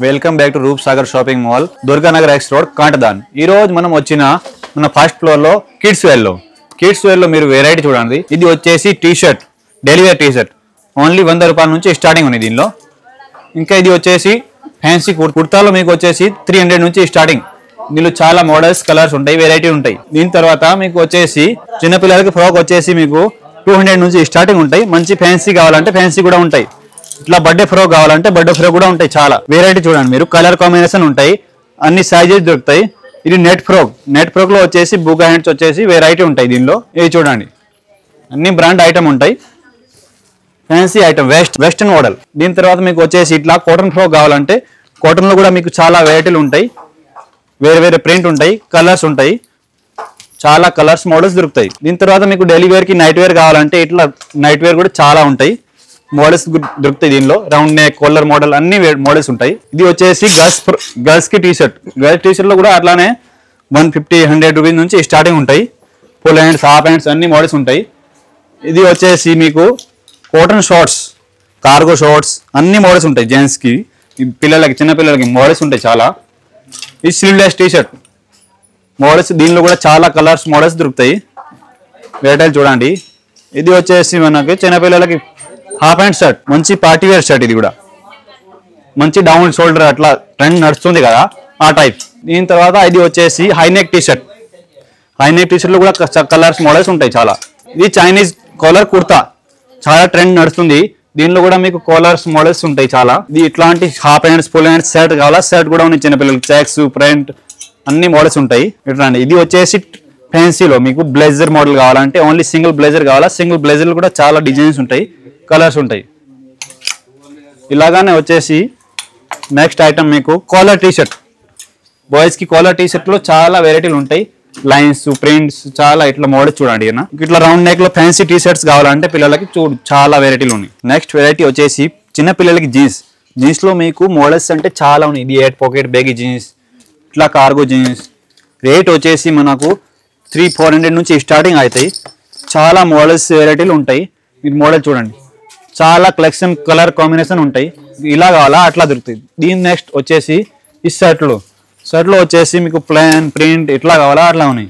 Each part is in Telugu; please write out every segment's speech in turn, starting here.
Welcome back to Roop Sagar shopping mall Durganagar X road కాంటదాన్. ఈ రోజు మనం వచ్చిన మన ఫస్ట్ ఫ్లోర్ లో కిడ్స్ వేర్ లో మీరు వెరైటీ చూడండి. ఇది వచ్చేసి T shirt, daily wear T shirt only 100 రూపాయల నుంచి స్టార్టింగ్ ఉంది దీనిలో. ఇంకా ఇది వచ్చేసి ఫ్యాన్సీ కుర్తాలో మీకు వచ్చేసి 300 నుంచి స్టార్టింగ్. దీనిలో చాలా మోడల్స్, కలర్స్ ఉంటాయి, వెరైటీ ఉంటాయి. దీని తర్వాత మీకు వచ్చేసి చిన్నపిల్లలకి ఫ్రాక్ వచ్చేసి మీకు 200 నుంచి స్టార్టింగ్ ఉంటాయి. మంచి ఫ్యాన్సీ కావాలంటే ఫ్యాన్సీ కూడా ఉంటాయి. ఇట్లా బర్త్డే ఫ్రాక్ కావాలంటే బర్త్డే ఫ్రాక్ కూడా ఉంటాయి. చాలా వెరైటీ చూడండి మీరు, కలర్ కాంబినేషన్ ఉంటాయి, అన్ని సైజెస్ దొరుకుతాయి. ఇది నెట్ ఫ్రాక్ లో వచ్చేసి బుగా హ్యాండ్స్ వచ్చేసి వెరైటీ ఉంటాయి దీనిలో. ఇది చూడండి అన్ని బ్రాండ్ ఐటమ్ ఉంటాయి, ఫ్యాన్సీ ఐటమ్, వెస్టర్న్ మోడల్. దీని తర్వాత మీకు వచ్చేసి ఇట్లా కాటన్ ఫ్రాక్ కావాలంటే కాటన్ లో కూడా మీకు చాలా వెరైటీలు ఉంటాయి, వేరే ప్రింట్ ఉంటాయి, కలర్స్ ఉంటాయి, చాలా కలర్స్ మోడల్స్ దొరుకుతాయి. దీని తర్వాత మీకు డైలీ వేర్ కి నైట్ వేర్ కావాలంటే ఇట్లా నైట్ వేర్ కూడా చాలా ఉంటాయి, మోడల్స్ దొరుకుతాయి దీనిలో. రౌండ్ నెక్, కాలర్ మోడల్ అన్ని మోడల్స్ ఉంటాయి. ఇది వచ్చేసి గర్ల్స్ కి టీ షర్ట్ లో కూడా అట్లానే 150-100 రూపీస్ నుంచి స్టార్టింగ్ ఉంటాయి. ఫుల్ హ్యాండ్స్, హాఫ్ హ్యాండ్స్ అన్ని మోడల్స్ ఉంటాయి. ఇది వచ్చేసి మీకు కాటన్ షార్ట్స్, కార్గో షార్ట్స్ అన్ని మోడల్స్ ఉంటాయి. జెంట్స్ కి, పిల్లలకి, చిన్న పిల్లలకి మోడల్స్ ఉంటాయి చాలా. ఇది స్లీవ్లెస్ టీ షర్ట్ మోడల్స్, దీనిలో కూడా చాలా కలర్స్ మోడల్స్ దొరుకుతాయి. వెరైటీలు చూడండి. ఇది వచ్చేసి మనకి చిన్నపిల్లలకి హాఫ్ హ్యాండ్ షర్ట్, మంచి పార్టీ వేర్ షర్ట్. ఇది కూడా మంచి డౌన్ షోల్డర్ అట్లా ట్రెండ్ నడుస్తుంది కదా ఆ టైప్. దీని తర్వాత ఇది వచ్చేసి హైనెక్ టీ షర్ట్ లో కూడా కలర్స్ మోడల్స్ ఉంటాయి చాలా. ఇది చైనీస్ కాలర్ కుర్తా, చాలా ట్రెండ్ నడుస్తుంది. దీనిలో కూడా మీకు కాలర్స్ మోడల్స్ ఉంటాయి చాలా. ఇది ఇట్లాంటి half hands, full hands shirt కావాలా, షర్ట్ కూడా ఉన్నాయి చిన్నపిల్లలకి, చెక్స్, ప్రింట్ అన్ని మోడల్స్ ఉంటాయి. ఇట్లాంటి ఇది వచ్చేసి ఫ్యాన్సీలో మీకు బ్లేజర్ మోడల్ కావాలంటే ఓన్లీ సింగిల్ బ్లేజర్ కావాలా, సింగిల్ బ్లేజర్ కూడా చాలా డిజైన్స్ ఉంటాయి, కలర్స్ ఉంటాయి. ఇలాగానే వచ్చేసి నెక్స్ట్ ఐటమ్ మీకు కాలర్ టీ షర్ట్. బాయ్స్ కి కాలర్ టీ షర్ట్ లో చాలా వెరైటీలు ఉంటాయి, లైన్స్, ప్రింట్స్, చాలా ఇట్లా మోడల్స్ చూడండి. ఇట్లా రౌండ్ నెక్ లో ఫ్యాన్సీ టీ షర్ట్స్ కావాలంటే పిల్లలకి చాలా వెరైటీలు ఉన్నాయి. నెక్స్ట్ వెరైటీ వచ్చేసి చిన్న పిల్లలకి జీన్స్ లో మీకు మోడల్స్ అంటే చాలా ఉన్నాయి. ఇది 8 పాకెట్ బ్యాగీ జీన్స్, ఇట్లా కార్గో జీన్స్. రేట్ వచ్చేసి మనకు 300-400 నుంచి స్టార్టింగ్ అవుతాయి. చాలా మోడల్స్, వెరైటీలు ఉంటాయి. మీరు మోడల్ చూడండి, చాలా కలెక్షన్, కలర్ కాంబినేషన్ ఉంటాయి. ఇలా కావాలా అట్లా దొరుకుతాయి. దీని నెక్స్ట్ వచ్చేసి ఈ షర్ట్ లో వచ్చేసి మీకు ప్లాన్, ప్రింట్ ఇట్లా కావాలా అట్లా ఉన్నాయి.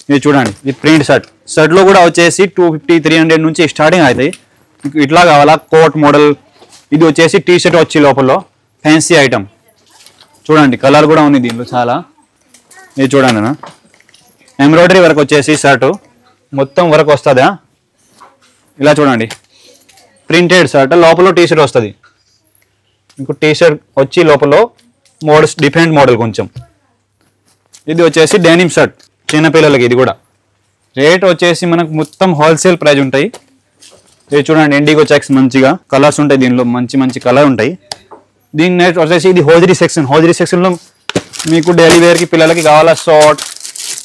ఇది చూడండి, ఇది ప్రింట్ షర్ట్ లో కూడా వచ్చేసి 250-300 నుంచి స్టార్టింగ్ అవుతాయి. మీకు ఇట్లా కావాలా కోట్ మోడల్. ఇది వచ్చేసి టీ షర్ట్ వచ్చి లోపల ఫ్యాన్సీ ఐటమ్ చూడండి, కలర్ కూడా ఉంది దీనిలో చాలా. ఇది చూడండి, ఎంబ్రాయిడరీ వర్క్ వచ్చేసి షర్ట్ మొత్తం వర్క్ వస్తుందా. ఇలా చూడండి, ప్రింటెడ్ షర్ట్ లోపల టీ షర్ట్ వస్తుంది. మీకు టీ షర్ట్ వచ్చి లోపల మోడల్స్ డిఫరెంట్ మోడల్ కొంచెం. ఇది వచ్చేసి డెనిమ్ షర్ట్ చిన్నపిల్లలకి. ఇది కూడా రేట్ వచ్చేసి మనకు మొత్తం హోల్సేల్ ప్రైస్ ఉంటాయి. ఇది చూడండి, ఇండిగో చెక్స్ మంచిగా కలర్స్ ఉంటాయి దీనిలో, మంచి కలర్ ఉంటాయి. దీని నెక్స్ట్ వచ్చేసి ఇది హోజరీ సెక్షన్లో మీకు డైలీ వేర్కి పిల్లలకి కావాలా షార్ట్,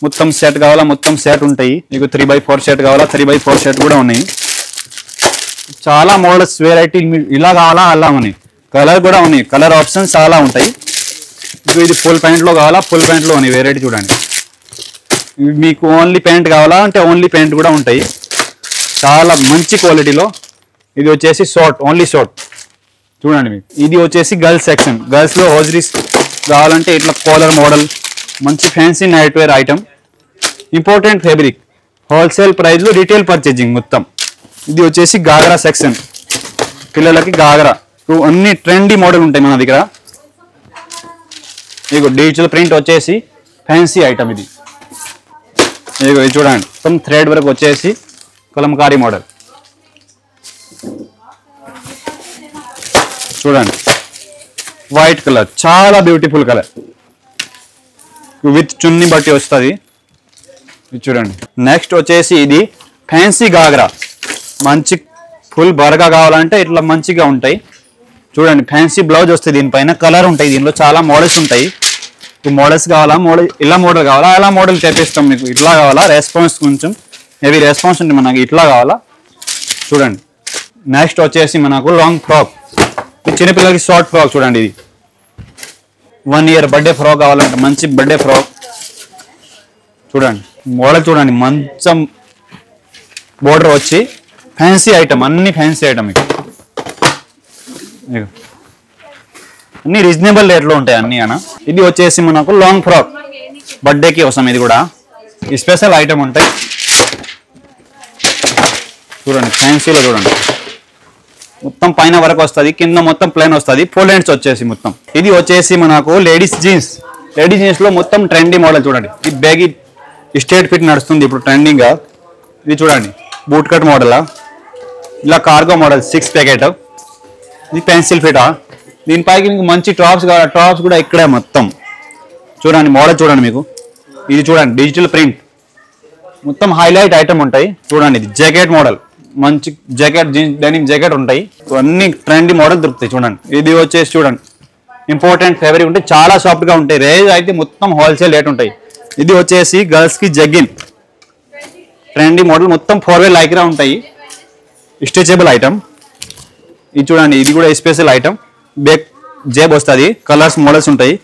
మొత్తం సెట్ కావాలా, మొత్తం సెట్ ఉంటాయి. మీకు 3x4 సెట్ కావాలా, 3x4 సెట్ కూడా ఉన్నాయి. చాలా మోడల్స్, వెరైటీ ఇలా కావాలా అలా ఉన్నాయి, కలర్ కూడా ఉన్నాయి, కలర్ ఆప్షన్స్ చాలా ఉంటాయి. ఇది ఫుల్ ప్యాంట్లో కావాలా, ఫుల్ ప్యాంట్లో ఉన్నాయి వెరైటీ చూడండి. మీకు ఓన్లీ ప్యాంట్ కావాలా అంటే ఓన్లీ ప్యాంట్ కూడా ఉంటాయి, చాలా మంచి క్వాలిటీలో. ఇది వచ్చేసి షార్ట్, ఓన్లీ షార్ట్ చూడండి. మీకు ఇది వచ్చేసి గర్ల్స్ సెక్షన్, గర్ల్స్లో హోజరీస్ కావాలంటే ఇట్లా కాలర్ మోడల్, మంచి fancy night wear item, important fabric, wholesale ప్రైస్లో రీటైల్ పర్చేజింగ్ మొత్తం. ఇది వచ్చేసి గాగరా సెక్షన్, పిల్లలకి గాగరా అన్ని ట్రెండీ మోడల్ ఉంటాయి మన దగ్గర. ఇగో డిజిటల్ ప్రింట్ వచ్చేసి ఫ్యాన్సీ ఐటమ్. ఇది చూడండి, మొత్తం థ్రెడ్ వరకు వచ్చేసి కలంకారీ మోడల్ చూడండి, వైట్ కలర్, చాలా బ్యూటిఫుల్ కలర్, విత్ చున్నీ బట్టి వస్తుంది. ఇది చూడండి. నెక్స్ట్ వచ్చేసి ఇది ఫ్యాన్సీ గాగరా, మంచి ఫుల్ బరగా కావాలంటే ఇట్లా మంచిగా ఉంటాయి చూడండి. ఫ్యాన్సీ బ్లౌజ్ వస్తుంది, దీనిపైన కలర్ ఉంటాయి, దీనిలో చాలా మోడల్స్ ఉంటాయి. మోడల్స్ కావాలా, ఇలా మోడల్ కావాలా, అలా మోడల్ చేపిస్తాం. మీకు ఇట్లా కావాలా, రెస్పాన్స్ కొంచెం హెవీ రెస్పాన్స్ ఉంటుంది మనకి, ఇట్లా కావాలా చూడండి. నెక్స్ట్ వచ్చేసి మనకు లాంగ్ ఫ్రాక్, చిన్నపిల్లలకి షార్ట్ ఫ్రాక్ చూడండి. ఇది 1 year బర్త్డే ఫ్రాక్ కావాలంటే మంచి బర్త్డే ఫ్రాక్ చూడండి. మోడల్ చూడండి, మంచం బోర్డర్ వచ్చి ఫ్యాన్సీ ఐటమ్, అన్ని ఫ్యాన్సీ ఐటమ్. అన్ని రీజనబుల్ రేట్లో ఉంటాయి అన్ని అన్న. ఇది వచ్చేసి మనకు లాంగ్ ఫ్రాక్ బర్త్డేకి కోసం, ఇది కూడా స్పెషల్ ఐటమ్ ఉంటాయి. చూడండి ఫ్యాన్సీలో చూడండి, మొత్తం పైన వరకు వస్తుంది, కింద మొత్తం ప్లెయిన్ వస్తుంది, ఫుల్ హ్యాండ్స్ వచ్చేసి మొత్తం. ఇది వచ్చేసి మనకు లేడీస్ జీన్స్ లో మొత్తం ట్రెండీ మోడల్ చూడండి. ఈ బ్యాగీ స్ట్రేట్ ఫిట్ నడుస్తుంది ఇప్పుడు ట్రెండింగ్ గా. ఇది చూడండి బూట్ కట్ మోడల్, ఇలా కార్గో మోడల్ 6 ప్యాకెట్. ఇది పెన్సిల్ ఫిటా. దీనిపైకి మీకు మంచి టాప్స్ కావాలి, టాప్స్ కూడా ఇక్కడే మొత్తం చూడండి మోడల్ చూడండి. మీకు ఇది చూడండి డిజిటల్ ప్రింట్, మొత్తం హైలైట్ ఐటమ్ ఉంటాయి చూడండి. ఇది జాకెట్ మోడల్, మంచి జాకెట్ జీన్స్ డెనిమ్ జాకెట్ ఉంటాయి, అన్ని ట్రెండీ మోడల్ దొరుకుతాయి చూడండి. ఇది వచ్చేసి చూడండి ఇంపార్టెంట్ ఫ్యాబ్రిక్ ఉంటాయి, చాలా సాఫ్ట్ గా ఉంటాయి. రేంజ్ అయితే మొత్తం హోల్సేల్ రేట్ ఉంటాయి. ఇది వచ్చేసి గర్ల్స్ కి జగ్గిన్ ట్రెండీ మోడల్, మొత్తం 4 వే లైక్రా ఉంటాయి, స్ట్రెచబుల్ ఐటమ్. ఇది చూడండి, ఇది కూడా స్పెషల్ ఐటమ్, బ్యాక్ జేబ్ వస్తుంది, కలర్స్ మోడల్స్ ఉంటాయి.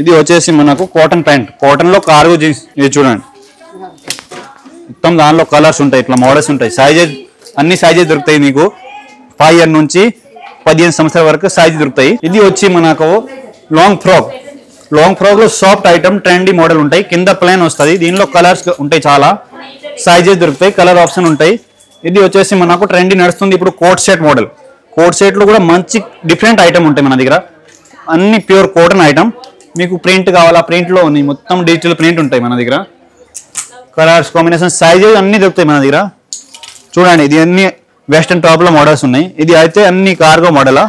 ఇది వచ్చేసి మనకు కాటన్ ప్యాంట్, కాటన్ లో కార్గో జీన్స్. ఇది చూడండి మొత్తం దానిలో కలర్స్ ఉంటాయి, ఇట్లా మోడల్స్ ఉంటాయి. సైజెస్ అన్ని సైజెస్ దొరుకుతాయి మీకు, 5 ఇయర్ నుంచి 15 సంవత్సరాల వరకు సైజ్ దొరుకుతాయి. ఇది వచ్చి మనకు లాంగ్ ఫ్రాక్ లో సాఫ్ట్ ఐటమ్ ట్రెండీ మోడల్ ఉంటాయి, కింద ప్లెయిన్ వస్తుంది, దీనిలో కలర్స్ ఉంటాయి, చాలా సైజెస్ దొరుకుతాయి, కలర్ ఆప్షన్ ఉంటాయి. ఇది వచ్చేసి మనకు ట్రెండీ నడుస్తుంది ఇప్పుడు coat set model. Coat set లో కూడా మంచి డిఫరెంట్ ఐటమ్ ఉంటాయి మన దగ్గర, అన్ని ప్యూర్ కాటన్ ఐటమ్. మీకు ప్రింట్ కావాలా, ప్రింట్ లో ఉన్నాయి, మొత్తం డిజిటల్ ప్రింట్ ఉంటాయి మన దగ్గర, కలర్స్ కాంబినేషన్ సైజెస్ అన్ని దొరుకుతాయి మన దగ్గర చూడండి. ఇది అన్ని వెస్టర్న్ టాప్ లో మోడల్స్ ఉన్నాయి. ఇది అయితే అన్ని కార్గో మోడల్.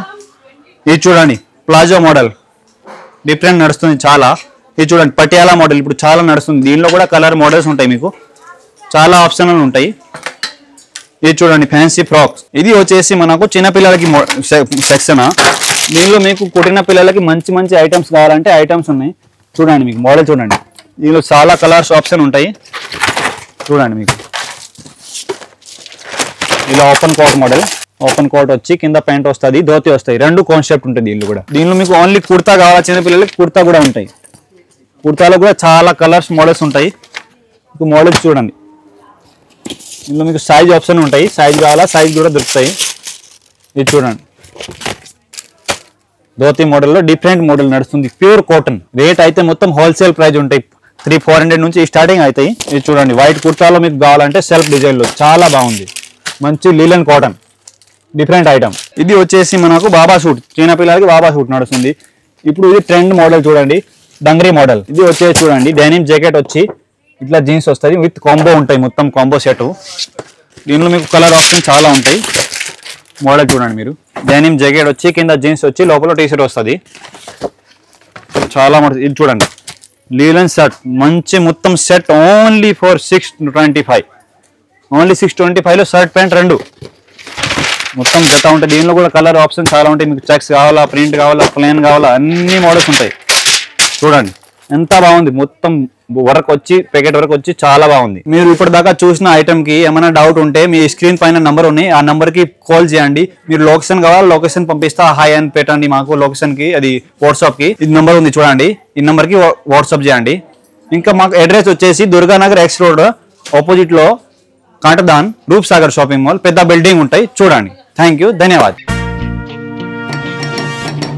ఇది చూడండి ప్లాజో మోడల్, డిఫరెంట్ నడుస్తుంది చాలా. ఇది చూడండి పటియాలా మోడల్ ఇప్పుడు చాలా నడుస్తుంది, దీనిలో కూడా కలర్ మోడల్స్ ఉంటాయి, మీకు చాలా ఆప్షనల్ ఉంటాయి. ఇది చూడండి ఫ్యాన్సీ ఫ్రాక్స్. ఇది వచ్చేసి మనకు చిన్నపిల్లలకి సెక్షన్, దీనిలో మీకు కుట్టిన పిల్లలకి మంచి మంచి ఐటమ్స్ కావాలంటే ఐటమ్స్ ఉన్నాయి చూడండి. మీకు మోడల్ చూడండి, దీనిలో చాలా కలర్స్ ఆప్షన్ ఉంటాయి చూడండి. మీకు ఇలా open coat model, open coat వచ్చి కింద ప్యాంట్ వస్తుంది, ధోతి వస్తాయి, 2 కాన్సెప్ట్ ఉంటుంది దీనిలో కూడా. దీనిలో మీకు ఓన్లీ కుర్తా కావాలా, చిన్నపిల్లలకి కుర్తా కూడా ఉంటాయి. కుర్తాలో కూడా చాలా కలర్స్ మోడల్స్ ఉంటాయి, మీకు మోడల్స్ చూడండి. ఇందులో మీకు సైజ్ ఆప్షన్ ఉంటాయి, సైజ్ కావాలా సైజ్ కూడా దొరుకుతాయి. ఇది చూడండి ధోతి మోడల్లో డిఫరెంట్ మోడల్ నడుస్తుంది, ప్యూర్ కాటన్. రేట్ అయితే మొత్తం హోల్సేల్ ప్రైస్ ఉంటాయి, 300-400 నుంచి స్టార్టింగ్ అవుతాయి. ఇది చూడండి వైట్ కుర్తాలో మీకు కావాలంటే సెల్ఫ్ డిజైన్ లో చాలా బాగుంది, మంచి లీలన్ కాటన్ డిఫరెంట్ ఐటమ్. ఇది వచ్చేసి మనకు బాబా సూట్, చిన్నపిల్లలకి బాబా సూట్ నడుస్తుంది ఇప్పుడు. ఇది ట్రెండ్ మోడల్ చూడండి, డంగరీ మోడల్. ఇది వచ్చేసి చూడండి డెనిమ్ జాకెట్ వచ్చి ఇట్లా జీన్స్ వస్తుంది, విత్ కాంబో ఉంటాయి, మొత్తం కాంబో సెట్. దీనిలో మీకు కలర్ ఆప్షన్ చాలా ఉంటాయి. మోడల్ చూడండి మీరు, డెనిమ్ జాకెట్ వచ్చి కింద జీన్స్ వచ్చి లోపల టీ షర్ట్ వస్తుంది, చాలా మోడల్. ఇది చూడండి లీలన్ షర్ట్, మంచి మొత్తం సెట్ ఓన్లీ ఫర్ 625, ఓన్లీ 625లో షర్ట్ ప్యాంట్ 2 మొత్తం జత ఉంటాయి. దీనిలో కూడా కలర్ ఆప్షన్ చాలా ఉంటాయి, మీకు చెక్స్ కావాలా, ప్రింట్ కావాలా, ప్లేన్ కావాలా, అన్ని మోడల్స్ ఉంటాయి చూడండి. ఎంత బాగుంది, మొత్తం వర్క్ వచ్చి ప్యాకెట్ వర్క్ వచ్చి చాలా బాగుంది. మీరు ఇప్పటిదాకా చూసిన ఐటమ్ కి ఏమైనా డౌట్ ఉంటే మీ స్క్రీన్ పైన నంబర్ ఉన్నాయి, ఆ నంబర్ కి కాల్ చేయండి. మీరు లొకేషన్ కావాలా లొకేషన్ పంపిస్తా, హాయ్ అని పెట్టండి మాకు లొకేషన్ కి, అది వాట్సాప్ కి. ఇది నంబర్ ఉంది చూడండి, ఈ నంబర్ కి వాట్సాప్ చేయండి. ఇంకా మాకు అడ్రస్ వచ్చేసి దుర్గానగర్ X రోడ్ ఆపోజిట్ లో కాంటదాన్ రూప్ సాగర్ షాపింగ్ మాల్, పెద్ద బిల్డింగ్ ఉంటాయి చూడండి. థ్యాంక్ యూ, ధన్యవాదాలు.